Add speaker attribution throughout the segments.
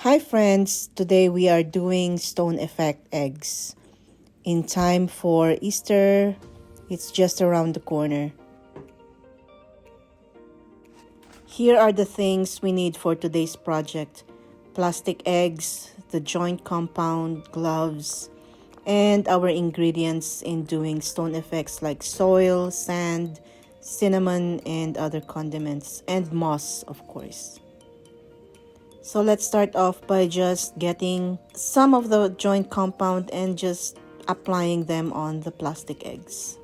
Speaker 1: Hi friends, today we are doing stone effect eggs. In time for Easter, it's just around the corner. Here are the things we need for today's project. Plastic eggs, the joint compound, gloves, and our ingredients in doing stone effects like soil, sand, cinnamon, and other condiments, and moss, of course. So let's start off by just getting some of the joint compound and just applying them on the plastic eggs.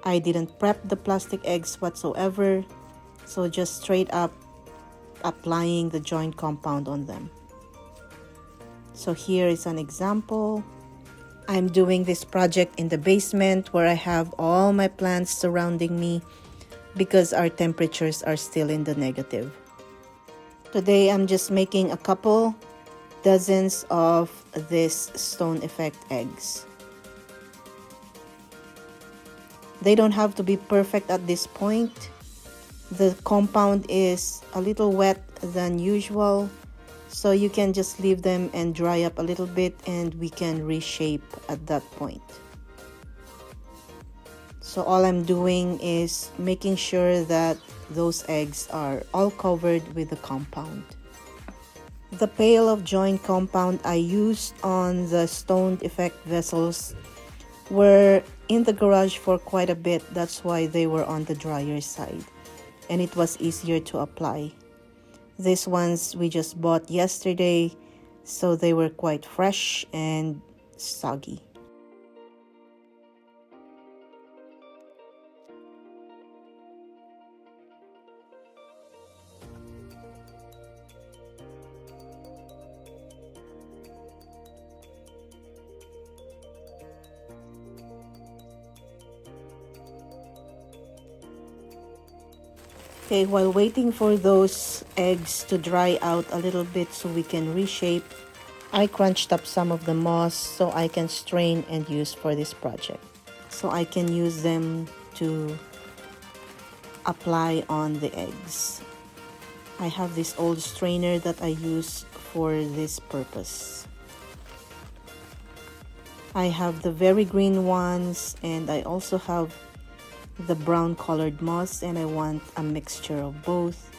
Speaker 1: I didn't prep the plastic eggs whatsoever, so just straight up applying the joint compound on them. So here is an example. I'm doing this project in the basement where I have all my plants surrounding me because our temperatures are still in the negative. Today I'm just making a couple dozens of this stone effect eggs. They don't have to be perfect at this point. The compound is a little wet than usual, so you can just leave them and dry up a little bit and we can reshape at that point. So all I'm doing is making sure that those eggs are all covered with the compound. The pail of joint compound I used on the stone effect vessels were in the garage for quite a bit. That's why they were on the drier side and it was easier to apply. These ones we just bought yesterday, so they were quite fresh and soggy. Okay, while waiting for those eggs to dry out a little bit so we can reshape, I crunched up some of the moss so I can strain and use for this project. So I can use them to apply on the eggs. I have this old strainer that I use for this purpose. I have the very green ones and I also have the brown colored moss and I want a mixture of both.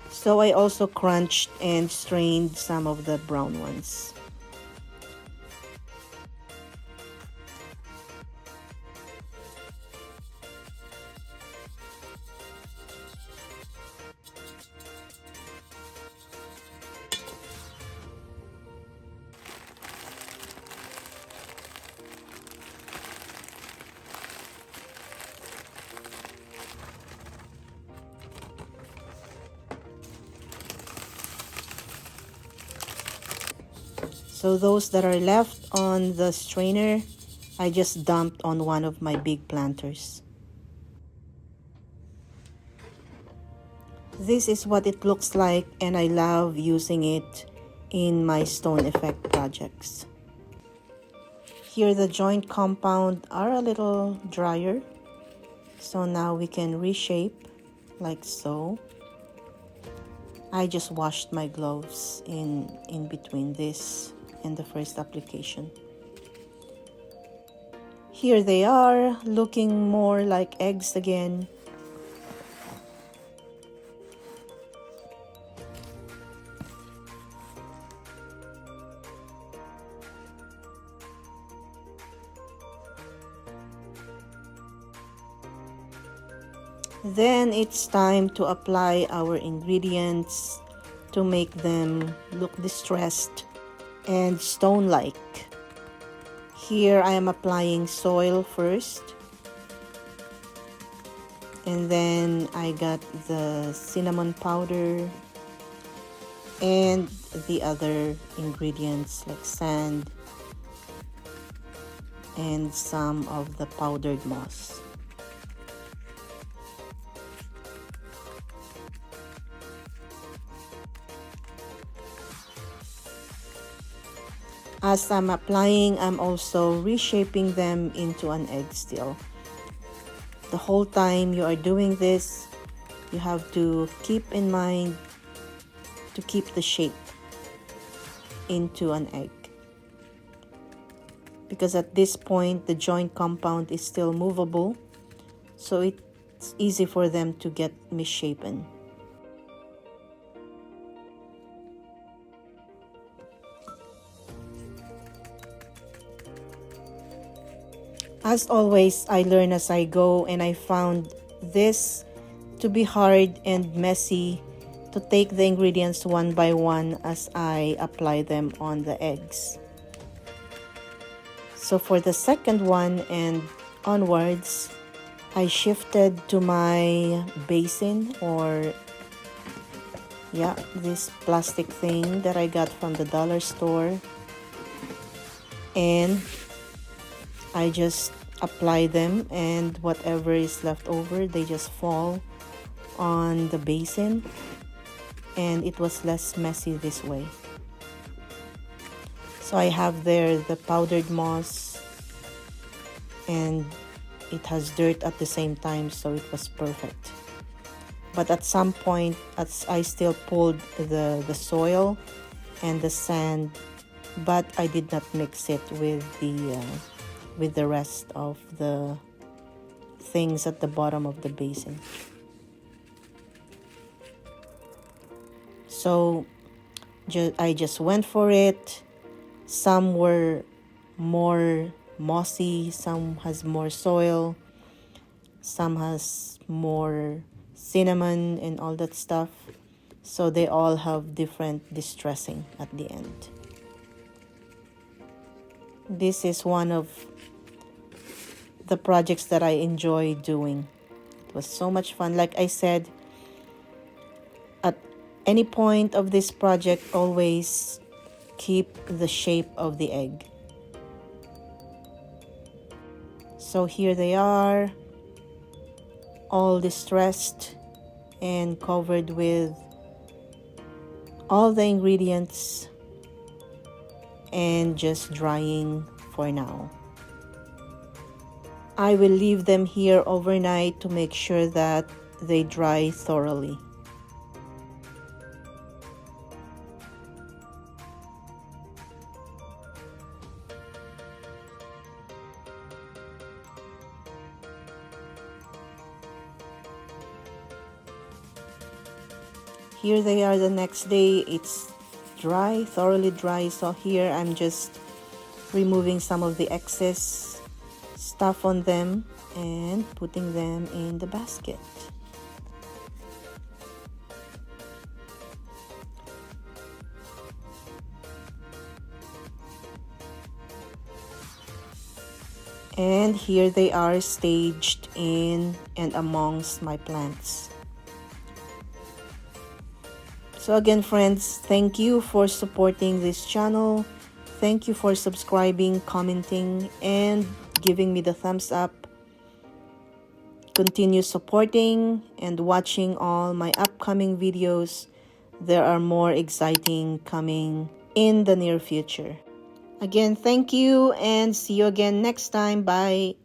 Speaker 1: So I also crunched and strained some of the brown ones. So those that are left on the strainer, I just dumped on one of my big planters. This is what it looks like and I love using it in my stone effect projects. Here the joint compound are a little drier, so now we can reshape like so. I just washed my gloves in between this and the first application. Here they are, looking more like eggs again. Then it's time to apply our ingredients to make them look distressed and stone-like. Here I am applying soil first, and then I got the cinnamon powder and the other ingredients like sand and some of the powdered moss. As I'm applying, I'm also reshaping them into an egg still. The whole time you are doing this, you have to keep in mind to keep the shape. into an egg. Because at this point, the joint compound is still movable, so it's easy for them to get misshapen. As always, I learn as I go, and I found this to be hard and messy to take the ingredients one by one as I apply them on the eggs. So for the second one and onwards, I shifted to my basin, or this plastic thing that I got from the dollar store, and I just apply them, and whatever is left over, they just fall on the basin, and it was less messy this way. So I have there the powdered moss, and it has dirt at the same time, so it was perfect. But at some point, as I still pulled the soil and the sand, but I did not mix it with the rest of the things at the bottom of the basin. So I just went for it. Some were more mossy, some has more soil, some has more cinnamon and all that stuff. So they all have different distressing at the end. This is one of the projects that I enjoy doing. It was so much fun. Like I said, at any point of this project, always keep the shape of the egg. So here they are, all distressed and covered with all the ingredients and just drying for now. I will leave them here overnight to make sure that they dry thoroughly. Here they are the next day. It's dry, thoroughly dry. So here I'm just removing some of the excess stuff on them and putting them in the basket. And here they are staged in and amongst my plants. So again, friends, thank you for supporting this channel. Thank you for subscribing, commenting, and giving me the thumbs up. Continue supporting and watching all my upcoming videos. There are more exciting coming in the near future. Again, thank you, and see you again next time. Bye.